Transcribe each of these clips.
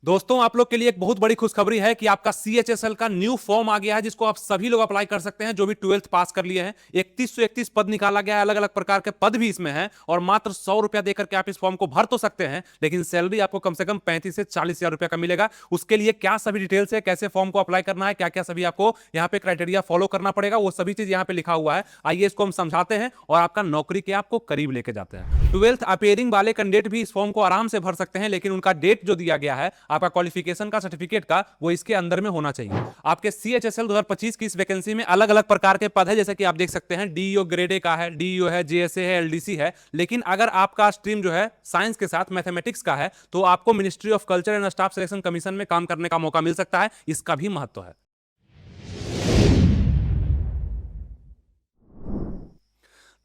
दोस्तों आप लोग के लिए एक बहुत बड़ी खुशखबरी है कि आपका सीएचएसएल का न्यू फॉर्म आ गया है जिसको आप सभी लोग अप्लाई कर सकते हैं जो भी 12th पास कर लिए हैं। 3131 पद निकाला गया है, अलग अलग प्रकार के पद भी इसमें हैं और मात्र 100 रुपया देकर के आप इस फॉर्म को भर तो सकते हैं, लेकिन सैलरी आपको कम से कम 35 से 40 हजार रुपया का मिलेगा। उसके लिए क्या सभी डिटेल्स है, कैसे फॉर्म को अप्लाई करना है, क्या क्या सभी आपको यहाँ पे क्राइटेरिया फॉलो करना पड़ेगा, वो सभी चीज यहाँ पे लिखा हुआ है। आइए इसको हम समझाते हैं और आपका नौकरी के आपको करीब लेके जाते हैं। 12th अपेयरिंग वाले कैंडिडेट भी इस फॉर्म को आराम से भर सकते हैं, लेकिन उनका डेट जो दिया गया है आपका क्वालिफिकेशन का सर्टिफिकेट का, वो इसके अंदर में होना चाहिए। आपके सीएचएसएल 2025 की इस वैकेंसी में अलग अलग प्रकार के पद है, जैसे कि आप देख सकते हैं डीईओ ग्रेड ए का है, डीईओ है, जेएसए है, एलडीसी है। लेकिन अगर आपका स्ट्रीम जो है साइंस के साथ मैथमेटिक्स का है तो आपको ministry of culture and staff selection commission में काम करने का मौका मिल सकता है। इसका भी महत्व है।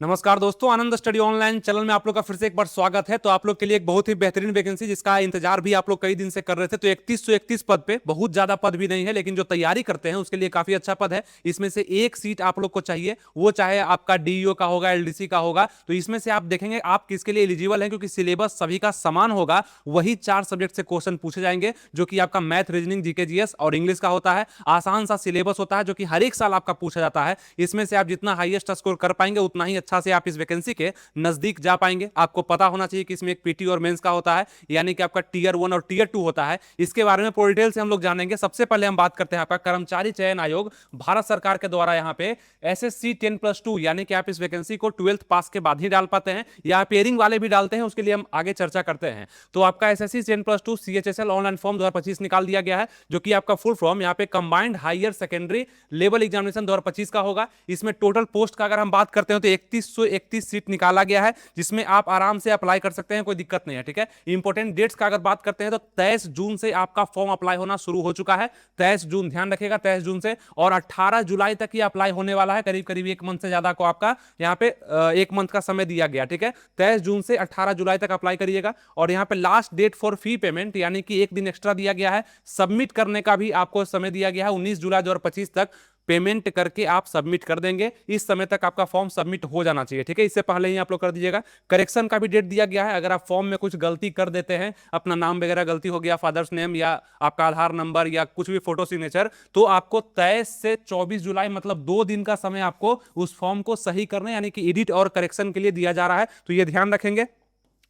नमस्कार दोस्तों, आनंद स्टडी ऑनलाइन चैनल में आप लोग का फिर से एक बार स्वागत है। तो आप लोग के लिए एक बहुत ही बेहतरीन वैकेंसी जिसका इंतजार भी आप लोग कई दिन से कर रहे थे। तो 3131 पद पे, बहुत ज्यादा पद भी नहीं है, लेकिन जो तैयारी करते हैं उसके लिए काफी अच्छा पद है। इसमें से एक सीट आप लोग को चाहिए, वो चाहे आपका डीईओ का होगा, एलडीसी का होगा। तो इसमें से आप देखेंगे आप किसके लिए एलिजिबल है, क्योंकि सिलेबस सभी का समान होगा। वही 4 सब्जेक्ट से क्वेश्चन पूछे जाएंगे, जो कि आपका मैथ, रीजनिंग, जीके, जीएस और इंग्लिश का होता है। आसान सा सिलेबस होता है जो कि हर एक साल आपका पूछा जाता है। इसमें से आप जितना हाईएस्ट स्कोर कर पाएंगे उतना ही अच्छा से आप इस वैकेंसी के नजदीक जा पाएंगे। आपको पता होना चाहिए कि इसमें एक पीटी और मेंस का होता है, यानी कि आपका टीयर 1 और टीयर 2 होता है। इसके बारे में पूरी डिटेल से हम लोग जानेंगे। सबसे पहले हम बात करते हैं आपका कर्मचारी चयन आयोग भारत सरकार के द्वारा यहाँ पे एसएससी 10+2, यानी कि आप इस वैकेंसी को 12th पास के बाद ही डाल पाते हैं या पेयरिंग वाले भी डालते हैं, उसके लिए हम आगे चर्चा करते हैं। तो आपका एसएससी 10+2 सीएचएसएल ऑनलाइन फॉर्म 2025 निकाल दिया गया है, जो कि आपका फुल फॉर्म यहाँ पे combined higher secondary level examination 2025 का होगा। इसमें टोटल पोस्ट का अगर हम बात करते हैं तो 3131 सीट निकाला गया है, जिसमें आप आराम से अप्लाई कर सकते हैं, कोई दिक्कत नहीं है। ठीक है, इंपॉर्टेंट डेट्स का अगर बात करते हैं तो 23 जून से आपका फॉर्म अप्लाई होना शुरू हो चुका है। 23 जून ध्यान रखिएगा, 23 जून से, और 18 जुलाई तक ये अप्लाई होने वाला है। करीब करीब एक मंथ से ज्यादा को आपका यहाँ पे एक मंथ का समय दिया गया। ठीक है, 23 जून से 18 जुलाई तक अप्लाई करिएगा। और यहाँ पे last date for fee payment, यानी कि एक दिन एक्स्ट्रा दिया गया है। सबमिट करने का भी आपको समय दिया गया है 19 जुलाई 2025 तक। पेमेंट करके आप सबमिट कर देंगे, इस समय तक आपका फॉर्म सबमिट हो जाना चाहिए। ठीक है, इससे पहले ही आप लोग कर दीजिएगा। करेक्शन का भी डेट दिया गया है। अगर आप फॉर्म में कुछ गलती कर देते हैं, अपना नाम वगैरह गलती हो गया, फादर्स नेम या आपका आधार नंबर या कुछ भी फोटो सिग्नेचर, तो आपको 23 से 24 जुलाई मतलब 2 दिन का समय आपको उस फॉर्म को सही करने, यानी कि एडिट और करेक्शन के लिए दिया जा रहा है। तो ये ध्यान रखेंगे,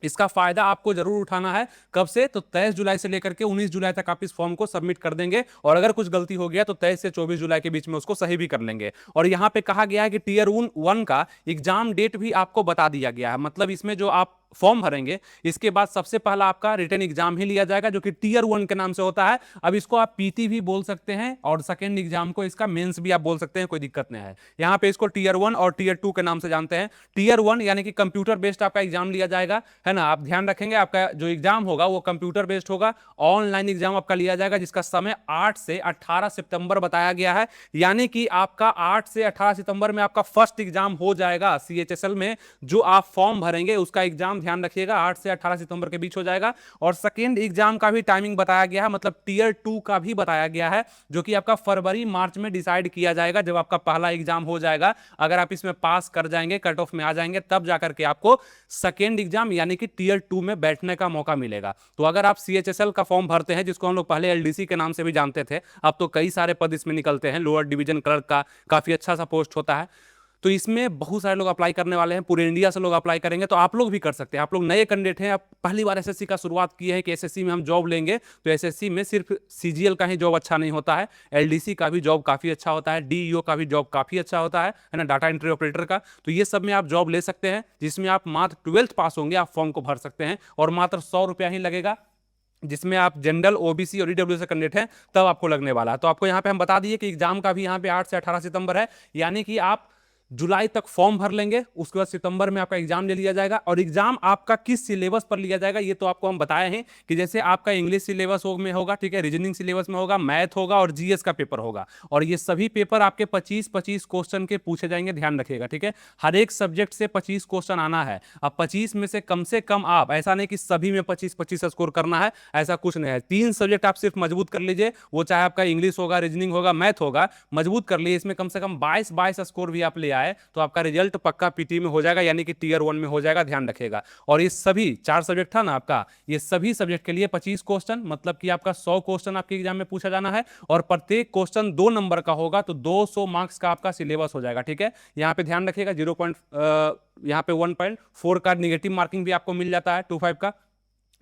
इसका फायदा आपको जरूर उठाना है। कब से? तो 23 जुलाई से लेकर के 19 जुलाई तक आप इस फॉर्म को सबमिट कर देंगे, और अगर कुछ गलती हो गया तो 23 से 24 जुलाई के बीच में उसको सही भी कर लेंगे। और यहां पे कहा गया है कि टीयर 1 का एग्जाम डेट भी आपको बता दिया गया है। मतलब इसमें जो आप फॉर्म भरेंगे, इसके बाद सबसे पहला आपका रिटन एग्जाम ही लिया जाएगा, जो कि टीयर 1 के नाम से होता है। अब इसको आप पीटी भी बोल सकते हैं और सेकेंड एग्जाम को इसका मेंस भी आप बोल सकते हैं, कोई दिक्कत नहीं है। यहां पे इसको टीयर 1 और टीयर 2 के नाम से जानते हैं। टीयर 1 यानी कि कंप्यूटर बेस्ड आपका एग्जाम लिया जाएगा, है ना। आप ध्यान रखेंगे, आपका जो एग्जाम होगा वो कंप्यूटर बेस्ड होगा। ऑनलाइन एग्जाम आपका लिया जाएगा, जिसका समय 8 से 18 सितंबर बताया गया है। यानी कि आपका 8 से 18 सितंबर में आपका फर्स्ट एग्जाम हो जाएगा सीएचएसएल में। जो आप फॉर्म भरेंगे उसका एग्जाम ध्यान रखिएगा 8 से 18 सितंबर के बीच हो जाएगा। और सेकेंड एग्जाम का भी टाइमिंग बताया गया है, मतलब टीयर 2 का भी बताया गया है, जो कि आपका फरवरी मार्च में डिसाइड किया जाएगा, जब आपका पहला एग्जाम हो जाएगा। अगर आप इसमें पास कर जाएंगे, कट ऑफ में आ जाएंगे, तब जाकर के आपको सेकेंड एग्जाम यानी कि टीयर 2 में बैठने का मौका मिलेगा। तो अगर आप सीएचएसएल का फॉर्म भरते हैं, जिसको हम लोग पहले एलडीसी के नाम से भी जानते थे, अब तो कई सारे पद इसमें निकलते हैं। लोअर डिवीजन क्लर्क का काफी अच्छा सा पोस्ट होता है, तो इसमें बहुत सारे लोग अप्लाई करने वाले हैं। पूरे इंडिया से लोग अप्लाई करेंगे, तो आप लोग भी कर सकते हैं। आप लोग नए कैंडिडेट हैं, आप पहली बार एसएससी का शुरुआत किए हैं कि एसएससी में हम जॉब लेंगे, तो एसएससी में सिर्फ सीजीएल का ही जॉब अच्छा नहीं होता है, एलडीसी का भी जॉब काफी अच्छा होता है, डीईओ का भी जॉब काफी अच्छा होता है ना, डाटा एंट्री ऑपरेटर का। तो ये सब में आप जॉब ले सकते हैं, जिसमें आप मात्र 12th पास होंगे, आप फॉर्म को भर सकते हैं, और मात्र 100 रुपया ही लगेगा, जिसमें आप जनरल, ओबीसी और ईडब्ल्यू से कैंडिडेट हैं तब आपको लगने वाला है। तो आपको यहाँ पे हम बता दिए कि एग्जाम का भी यहाँ पे 8 से 18 सितंबर है, यानी कि आप जुलाई तक फॉर्म भर लेंगे, उसके बाद सितंबर में आपका एग्जाम ले लिया जाएगा। और एग्जाम आपका किस सिलेबस पर लिया जाएगा ये तो आपको हम बताए हैं कि जैसे आपका इंग्लिश सिलेबस में होगा, ठीक है, रीजनिंग सिलेबस में होगा, मैथ होगा और जीएस का पेपर होगा। और ये सभी पेपर आपके 25-25 क्वेश्चन के पूछे जाएंगे, ध्यान रखिएगा। ठीक है, हर एक सब्जेक्ट से 25 क्वेश्चन आना है। अब 25 में से कम आप, ऐसा नहीं कि सभी में 25-25 स्कोर करना है, ऐसा कुछ नहीं है। 3 सब्जेक्ट आप सिर्फ मजबूत कर लीजिए, वो चाहे आपका इंग्लिश होगा, रीजनिंग होगा, मैथ होगा, मजबूत कर लीजिए। इसमें कम से कम 22-22 स्कोर भी आप ले आए आए तो आपका रिजल्ट पक्का पीटी में हो जाएगा, यानी कि टीयर 1 में हो जाएगा, ध्यान रखिएगा। और ये सभी 4 सब्जेक्ट था ना आपका, ये सभी सब्जेक्ट के लिए 25 क्वेश्चन, मतलब कि आपका 100 क्वेश्चन आपके एग्जाम में पूछा जाना है, और प्रत्येक क्वेश्चन 2 नंबर का होगा, तो 200 मार्क्स का आपका सिलेबस हो जाएगा। ठीक है, यहाँ पे ध्यान रखिएगा, यहाँ पे 1.4 का निगेटिव मार्किंग भी आपको मिल जाता है 25 का,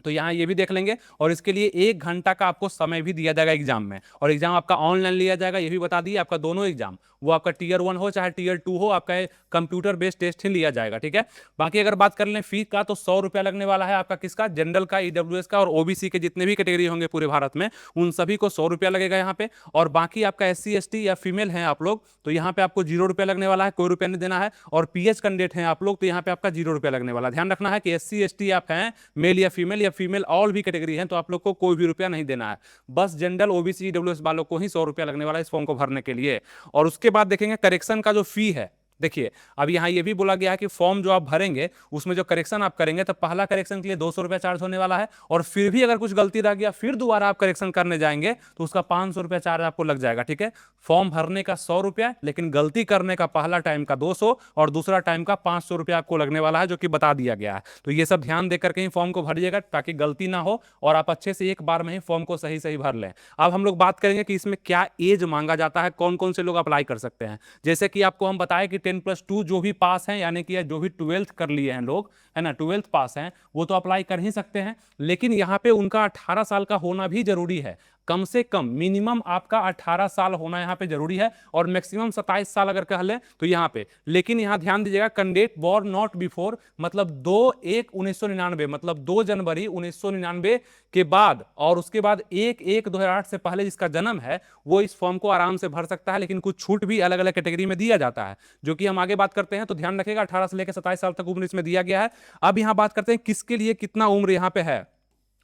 तो यहाँ ये भी देख लेंगे। और इसके लिए 1 घंटा का आपको समय भी दिया जाएगा एग्जाम में, और एग्जाम आपका ऑनलाइन लिया जाएगा, ये भी बता दिए। आपका दोनों एग्जाम, वो आपका टीयर 1 हो चाहे टीयर 2 हो, आपका कंप्यूटर बेस्ड टेस्ट ही लिया जाएगा। ठीक है, बाकी अगर बात कर लें फी का, तो 100 रुपया लगने वाला है आपका, किसका, जनरल का, ईडब्ल्यूएस का, और ओबीसी के जितने भी कैटेगरी होंगे पूरे भारत में, उन सभी को 100 रुपया लगेगा यहाँ पे। और बाकी आपका SC ST या फीमेल हैं आप लोग, तो यहाँ पे आपको 0 रुपया लगने वाला है, कोई रुपया नहीं देना है। और PH कैंडिडेट हैं आप लोग, तो यहाँ पे आपका 0 रुपया लगने वाला है। ध्यान रखना है कि SC ST आप हैं, मेल या फीमेल ऑल भी कैटेगरी है, तो आप लोग को कोई भी रुपया नहीं देना है, बस जनरल OBC ईडब्ल्यूएस वालों को ही 100 रुपया लगने वाला है इस फॉर्म को भरने के लिए। और उसके बाद देखेंगे करेक्शन का जो फी है। देखिए, अब यहाँ ये भी बोला गया है कि फॉर्म जो आप भरेंगे उसमें जो करेक्शन आप करेंगे, तो पहला करेक्शन के लिए 200 रुपया चार्ज होने वाला है, और फिर भी अगर कुछ गलती रह गया, फिर दोबारा आप करेक्शन करने जाएंगे तो उसका 500 रुपया चार्ज आपको लग जाएगा। ठीक है, फॉर्म भरने का 100 रुपया, लेकिन गलती करने का पहला टाइम का 200 और दूसरा टाइम का 500 रुपया आपको लगने वाला है, जो कि बता दिया गया है। तो ये सब ध्यान देकर के ही फॉर्म को भरिएगा, ताकि गलती ना हो और आप अच्छे से एक बार में ही फॉर्म को सही सही भर लें। अब हम लोग बात करेंगे कि इसमें क्या एज मांगा जाता है, कौन कौन से लोग अप्लाई कर सकते हैं। जैसे कि आपको हम बताएं कि 10+2 जो भी पास हैं, यानी कि जो भी 12th कर लिए हैं लोग, है ना, 12th पास हैं, वो तो अप्लाई कर ही सकते हैं। लेकिन यहाँ पे उनका 18 साल का होना भी जरूरी है, कम से कम मिनिमम आपका 18 साल होना यहाँ पे जरूरी है, और मैक्सिमम 27 साल अगर कह लें तो यहाँ पे। लेकिन यहाँ ध्यान दीजिएगा, कैंडिडेट बोर्न नॉट बिफोर, मतलब 2/1/1999, मतलब 2 जनवरी 1999 के बाद, और उसके बाद 1/1/2008 से पहले जिसका जन्म है, वो इस फॉर्म को आराम से भर सकता है। लेकिन कुछ छूट भी अलग अलग कैटेगरी में दिया जाता है, जो कि हम आगे बात करते हैं। तो ध्यान रखिएगा, 18 से लेकर 27 साल तक उम्र इसमें दिया गया है। अब यहाँ बात करते हैं किसके लिए कितना उम्र यहाँ पे है।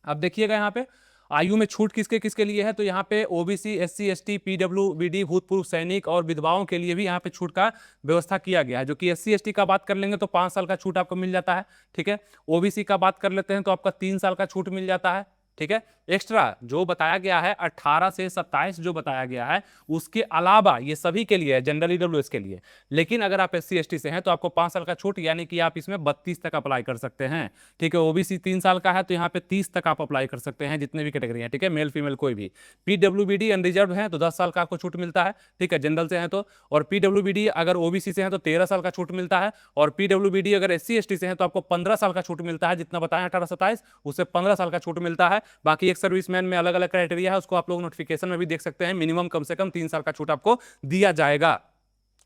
अब देखिएगा यहाँ पे आयु में छूट किसके किसके लिए है, तो यहाँ पे OBC SC ST PWBD भूतपूर्व सैनिक और विधवाओं के लिए भी यहाँ पे छूट का व्यवस्था किया गया है। जो कि SC ST का बात कर लेंगे तो 5 साल का छूट आपको मिल जाता है। ठीक है, OBC का बात कर लेते हैं तो आपका 3 साल का छूट मिल जाता है। ठीक है, एक्स्ट्रा जो बताया गया है 18 से 27 जो बताया गया है, उसके अलावा ये सभी के लिए है, जनरल ईडब्ल्यूएस के लिए। लेकिन अगर आप SC ST से हैं तो आपको 5 साल का छूट, यानी कि आप इसमें 32 तक अप्लाई कर सकते हैं। ठीक है, OBC 3 साल का है तो यहाँ पे 30 तक आप अप्लाई कर सकते हैं, जितने भी कैटेगरी है। ठीक है, मेल फीमेल कोई भी। PWBD अनरिजर्व है तो 10 साल का आपको छूट मिलता है। ठीक है, जनरल से है तो। और PWBD अगर OBC से है तो 13 साल का छूट मिलता है। और PWBD अगर SC ST से है तो आपको 15 साल का छूट मिलता है, जितना बताया 18-27 उससे 15 साल का छूट मिलता है। बाकी सर्विसमैन में अलग अलग क्राइटेरिया है, उसको आप लोग नोटिफिकेशन में भी देख सकते हैं। मिनिमम कम से कम 3 साल का छूट आपको दिया जाएगा।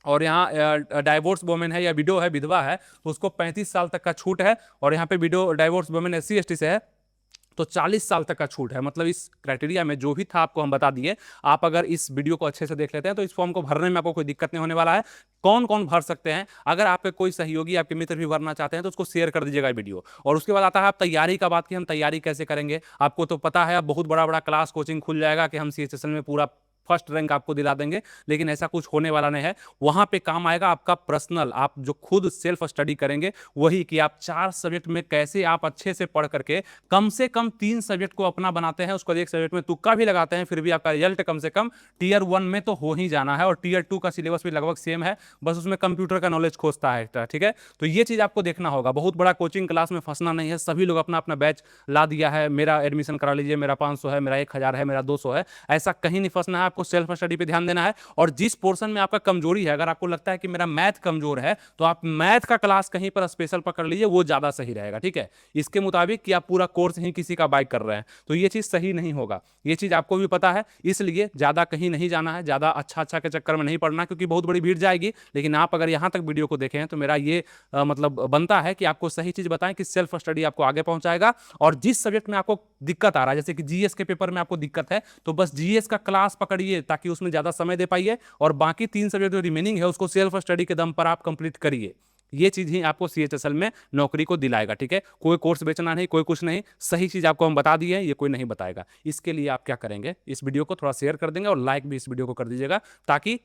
और यहाँ डाइवोर्स वोमेन है या विडो है, विधवा है, तो उसको 35 साल तक का छूट है। और यहाँ पे window divorce women SC ST से है तो 40 साल तक का छूट है। मतलब इस क्राइटेरिया में जो भी था आपको हम बता दिए। आप अगर इस वीडियो को अच्छे से देख लेते हैं तो इस फॉर्म को भरने में आपको कोई दिक्कत नहीं होने वाला है। कौन कौन भर सकते हैं, अगर आपके कोई सहयोगी आपके मित्र भी भरना चाहते हैं तो उसको शेयर कर दीजिएगा वीडियो। और उसके बाद आता है आप तैयारी का बात की, हम तैयारी कैसे करेंगे। आपको तो पता है अब बहुत बड़ा बड़ा क्लास कोचिंग खुल जाएगा कि हम CHSL में पूरा फर्स्ट रैंक आपको दिला देंगे, लेकिन ऐसा कुछ होने वाला नहीं है। वहां पे काम आएगा आपका पर्सनल, आप जो खुद सेल्फ स्टडी करेंगे, वही कि आप 4 सब्जेक्ट में कैसे आप अच्छे से पढ़ करके कम से कम 3 सब्जेक्ट को अपना बनाते हैं, उसको एक सब्जेक्ट में तुक्का भी लगाते हैं, फिर भी आपका रिजल्ट कम से कम टीयर 1 में तो हो ही जाना है। और टीयर 2 का सिलेबस भी लगभग सेम है, बस उसमें कंप्यूटर का नॉलेज खोजता है। ठीक है, तो ये चीज आपको देखना होगा। बहुत बड़ा कोचिंग क्लास में फंसना नहीं है। सभी लोग अपना अपना बैच ला दिया है, मेरा एडमिशन करा लीजिए, मेरा 500 है, मेरा 1000 है, मेरा 200 है, ऐसा कहीं नहीं फंसना है। आपको सेल्फ स्टडी पे ध्यान देना है। और जिस पोर्शन में आपका कमजोरी है, अगर आपको लगता है कि मेरा मैथ कमजोर है, तो आप मैथ का क्लास कहीं पर स्पेशल पकड़ लीजिए, वो ज्यादा सही रहेगा। ठीक है, इसके मुताबिक कि आप पूरा कोर्स ही किसी का बाइक कर रहे हैं, तो ये चीज सही नहीं होगा। ये चीज आपको भी पता है, इसलिए ज्यादा कहीं नहीं जाना है, ज्यादा अच्छा के चक्कर में नहीं पड़ना, क्योंकि बहुत बड़ी भीड़ जाएगी। लेकिन आप अगर यहां तक वीडियो को देखें तो मेरा ये मतलब बनता है कि आपको सही चीज बताएं कि सेल्फ स्टडी आपको आगे पहुंचाएगा। और जिस सब्जेक्ट में आपको दिक्कत आ रहा है, जैसे कि GS के पेपर में आपको दिक्कत है, तो बस GS का क्लास पकड़िए ताकि उसमें ज्यादा समय दे पाइए। और बाकी 3 सब्जेक्ट जो रिमेनिंग है उसको सेल्फ स्टडी के दम पर आप कंप्लीट करिए। ये चीज ही आपको CHSL में नौकरी को दिलाएगा। ठीक है, कोई कोर्स बेचना नहीं, कोई कुछ नहीं, सही चीज आपको हम बता दिए, ये कोई नहीं बताएगा। इसके लिए आप क्या करेंगे, इस वीडियो को थोड़ा शेयर कर देंगे और लाइक भी इस वीडियो को कर दीजिएगा, ताकि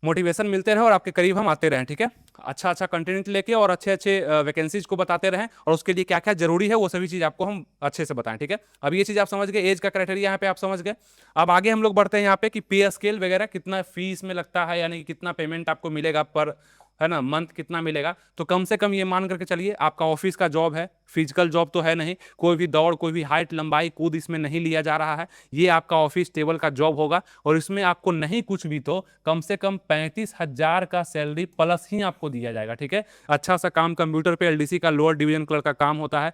मोटिवेशन मिलते रहे और आपके करीब हम आते रहें। ठीक है, अच्छा कंटेंट लेके और अच्छे वैकेंसीज को बताते रहें, और उसके लिए क्या क्या जरूरी है वो सभी चीज आपको हम अच्छे से बताएं। ठीक है, अब ये चीज आप समझ गए, एज का क्राइटेरिया यहाँ पे आप समझ गए। अब आगे हम लोग बढ़ते हैं यहाँ पे कि पे स्केल वगैरह कितना फीस में लगता है, यानी कि कितना पेमेंट आपको मिलेगा पर है ना, मंथ कितना मिलेगा, तो कम से कम ये मान करके चलिए आपका ऑफिस का जॉब है, फिजिकल जॉब तो है नहीं, कोई भी दौड़, कोई भी हाइट लंबाई कूद इसमें नहीं लिया जा रहा है, ये आपका ऑफिस टेबल का जॉब होगा और इसमें आपको नहीं कुछ भी तो कम से कम 35,000 का सैलरी प्लस ही आपको दिया जाएगा। ठीक है, अच्छा सा काम, कंप्यूटर पे एलडीसी का लोअर डिवीजन क्लर्क का काम होता है,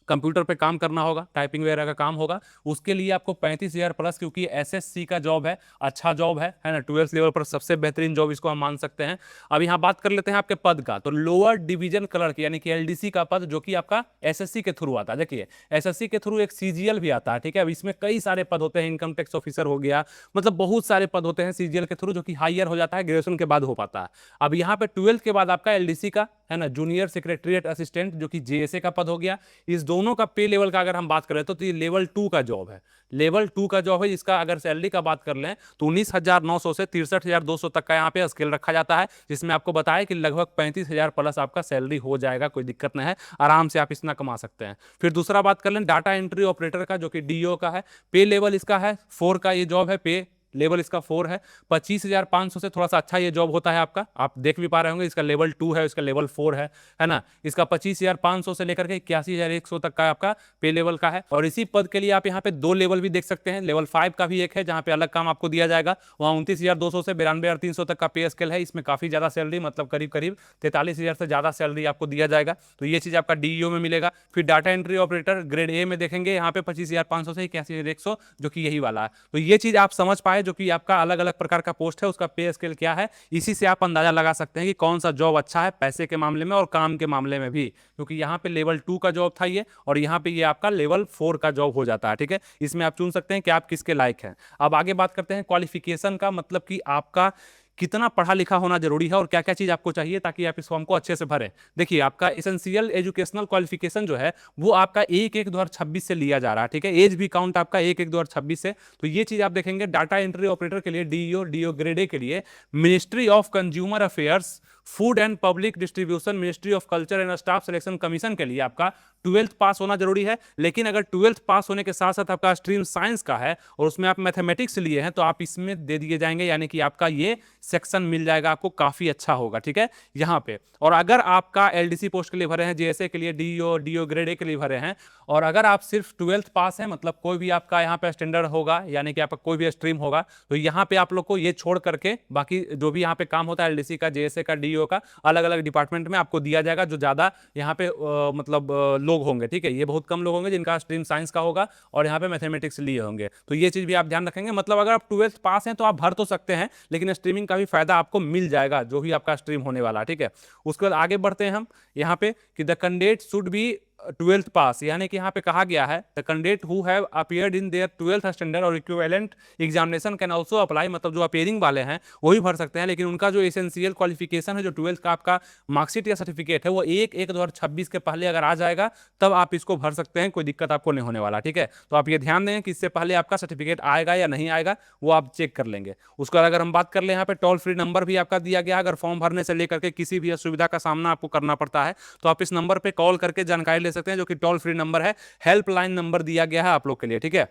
कंप्यूटर पे काम करना होगा, टाइपिंग वगैरह का काम होगा, उसके लिए आपको 35,000 प्लस, क्योंकि एसएससी का जॉब है, अच्छा जॉब है ना, 12th लेवल पर सबसे बेहतरीन जॉब इसको हम मान सकते हैं। अब यहाँ बात कर लेते हैं आपके पद का, तो लोअर डिवीजन क्लर्क यानी कि एलडीसी का पद जो कि आपका एसएससी के थ्रू आता है। देखिए एसएससी के थ्रू एक सीजीएल भी आता है, ठीक है, अब इसमें कई सारे पद होते हैं, इनकम टैक्स ऑफिसर हो गया, मतलब बहुत सारे पद होते हैं सीजीएल के थ्रू जो कि हायर हो जाता है, ग्रेजुएशन के बाद हो पाता है। अब यहाँ पे 12th के बाद आपका एलडीसी का है ना, जूनियर सेक्रेटरीट असिस्टेंट जो कि जेएसए का पद हो गया, इस दोनों का पे लेवल अगर हम बात करें तो ये लेवल 2 का जॉब है, लेवल 2 का जॉब है। इसका अगर सैलरी का बात कर लें तो 19,900 से 63,200 तक का यहाँ पे स्केल रखा जाता है, जिसमें आपको बताया कि लगभग 35,000 प्लस आपका सैलरी हो जाएगा, कोई दिक्कत नहीं है, आराम से आप इतना कमा सकते हैं। फिर दूसरा बात कर लें डाटा एंट्री ऑपरेटर का जो कि डीओ का है, पे लेवल इसका है 4 का ये जॉब है, पे लेवल इसका 4 है, 25,500 से थोड़ा सा अच्छा ये जॉब होता है आपका, आप देख भी पा रहे होंगे, इसका लेवल 2 है, इसका लेवल 4 है ना, इसका 25,500 से लेकर के 81,100 तक का आपका पे लेवल का है। और इसी पद के लिए आप यहाँ पे 2 लेवल भी देख सकते हैं, लेवल 5 का भी एक है जहाँ पे अलग काम आपको दिया जाएगा, वहाँ 29,200 से 92,300 तक का पे स्केल है, इसमें काफी ज्यादा सैलरी, मतलब करीब करीब 43,000 से ज्यादा सैलरी आपको दिया जाएगा, तो ये चीज आपका डीईओ में मिलेगा। फिर data entry operator grade A में देखेंगे यहाँ पे 25,500 से 81,100 जो कि यही वाला है, तो ये चीज आप समझ पाए जो कि आपका अलग अलग प्रकार का पोस्ट है, उसका पे स्केल क्या है, इसी से आप अंदाजा लगा सकते हैं कि कौन सा जॉब अच्छा है पैसे के मामले में और काम के मामले में भी, क्योंकि यहाँ पे लेवल 2 का जॉब था ये, और यहाँ पे ये आपका लेवल 4 का जॉब हो जाता है। ठीक है, इसमें आप चुन सकते हैं कि आप किसके लायक हैं। अब आगे बात करते हैं क्वालिफिकेशन का, मतलब कि आपका कितना पढ़ा लिखा होना जरूरी है और क्या क्या चीज आपको चाहिए ताकि आप इस फॉर्म को अच्छे से भरें। देखिए आपका एसेंशियल एजुकेशनल क्वालिफिकेशन जो है वो आपका 1/1/2026 से लिया जा रहा है, ठीक है, एज भी काउंट आपका 1/1/2026 से, तो ये चीज आप देखेंगे। डाटा एंट्री ऑपरेटर के लिए डीओ ग्रेड ए के लिए ministry of consumer affairs, food and public distribution, ministry of culture and staff selection commission के लिए आपका 12th पास होना जरूरी है। लेकिन अगर 12th पास होने के साथ साथ आपका स्ट्रीम साइंस का है और उसमें आप मैथमेटिक्स लिए हैं तो आप इसमें दे दिए जाएंगे, यानी कि आपका ये सेक्शन मिल जाएगा आपको, काफी अच्छा होगा। ठीक है, यहाँ पे। और अगर आपका एलडीसी पोस्ट के लिए भरे हैं, जेएसए के लिए, डीओ ग्रेड ए के लिए भरे हैं, और अगर आप सिर्फ 12th पास है, मतलब कोई भी आपका यहाँ पे स्टैंडर्ड होगा, यानी कि आपका कोई भी स्ट्रीम होगा, तो यहाँ पे आप लोग को ये छोड़ करके बाकी जो भी यहाँ पे काम होता है एलडीसी का, जेएसए का, डीओ का, अलग अलग डिपार्टमेंट में आपको दिया जाएगा, जो ज्यादा यहाँ पे मतलब लोग होंगे। ठीक है, ये बहुत कम लोग होंगे जिनका स्ट्रीम साइंस का होगा और यहाँ पे मैथमेटिक्स लिए होंगे, तो ये चीज भी आप ध्यान रखेंगे। मतलब अगर आप 12th पास हैं तो आप भर तो सकते हैं, लेकिन स्ट्रीमिंग का भी फायदा आपको मिल जाएगा जो भी आपका स्ट्रीम होने वाला है। ठीक है, उसके बाद आगे बढ़ते हैं हम यहाँ पे कि the candidate should be 12th pass, यानी कि यहाँ पे कहा गया है the candidate who have appeared in their 12th standard और equivalent examination can also apply, मतलब जो अपीयरिंग वाले हैं वो भी भर सकते हैं, लेकिन उनका जो एसेंशियल क्वालिफिकेशन है, जो 12th का आपका मार्कशीट या सर्टिफिकेट है, वो 1/1/2026 के पहले अगर आ जाएगा तब आप इसको भर सकते हैं, कोई दिक्कत आपको नहीं होने वाला। ठीक है, तो आप ये ध्यान दें कि इससे पहले आपका सर्टिफिकेट आएगा या नहीं आएगा वो आप चेक कर लेंगे। उसके बाद अगर हम बात कर ले, यहाँ पे टोल फ्री नंबर भी आपका दिया गया, अगर फॉर्म भरने से लेकर के किसी भी असुविधा का सामना आपको करना पड़ता है तो आप इस नंबर पे कॉल करके जानकारी ले सकते हैं, जो कि टोल फ्री नंबर है, हेल्पलाइन नंबर दिया गया है आप लोग के लिए। ठीक है,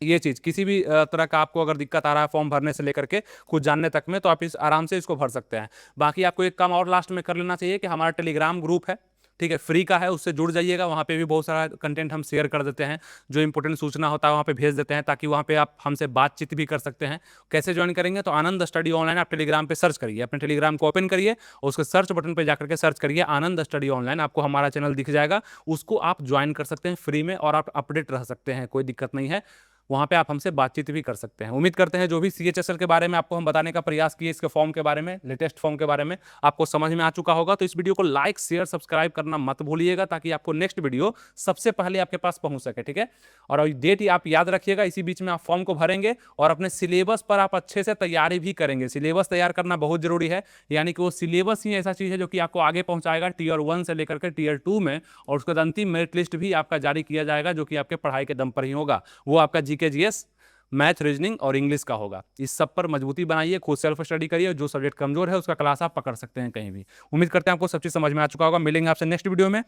ये चीज किसी भी तरह का आपको अगर दिक्कत आ रहा है फॉर्म भरने से लेकर के कुछ जानने तक में, तो आप इस आराम से इसको भर सकते हैं। बाकी आपको एक काम और लास्ट में कर लेना चाहिए कि हमारा टेलीग्राम ग्रुप है, ठीक है, फ्री का है, उससे जुड़ जाइएगा, वहाँ पे भी बहुत सारा कंटेंट हम शेयर कर देते हैं, जो इंपॉर्टेंट सूचना होता है वहाँ पे भेज देते हैं, ताकि वहाँ पे आप हमसे बातचीत भी कर सकते हैं। कैसे ज्वाइन करेंगे, तो आनंद स्टडी ऑनलाइन आप टेलीग्राम पे सर्च करिए, अपने टेलीग्राम को ओपन करिए और उसके सर्च बटन पे जाकर के सर्च करिए आनंद स्टडी ऑनलाइन, आपको हमारा चैनल दिख जाएगा, उसको आप ज्वाइन कर सकते हैं फ्री में और आप अपडेट रह सकते हैं, कोई दिक्कत नहीं है, वहाँ पे आप हमसे बातचीत भी कर सकते हैं। उम्मीद करते हैं जो भी सीएचएसएल के बारे में आपको हम बताने का प्रयास किए, इसके फॉर्म के बारे में, लेटेस्ट फॉर्म के बारे में आपको समझ में आ चुका होगा। तो इस वीडियो को लाइक शेयर सब्सक्राइब करना मत भूलिएगा, ताकि आपको नेक्स्ट वीडियो सबसे पहले आपके पास पहुंच सके। ठीक है, और डेट आप याद रखिएगा, इसी बीच में आप फॉर्म को भरेंगे और अपने सिलेबस पर आप अच्छे से तैयारी भी करेंगे। सिलेबस तैयार करना बहुत जरूरी है, यानी कि वो सिलेबस ही ऐसा चीज है जो कि आपको आगे पहुंचाएगा टीयर 1 से लेकर के टीयर 2 में, और उसके बाद अंतिम मेरिट लिस्ट भी आपका जारी किया जाएगा, जो कि आपके पढ़ाई के दम पर ही होगा। वो आपका जीके जीएस, मैथ, रीजनिंग और इंग्लिश का होगा। इस सब पर मजबूती बनाइए, खुद सेल्फ स्टडी करिए, जो सब्जेक्ट कमजोर है उसका क्लास आप पकड़ सकते हैं कहीं भी। उम्मीद करते हैं आपको सब चीज समझ में आ चुका होगा। मिलेंगे आपसे नेक्स्ट वीडियो में,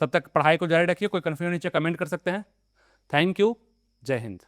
तब तक पढ़ाई को जारी रखिए, कोई कंफ्यूजन नीचे कमेंट कर सकते हैं। थैंक यू, जय हिंद।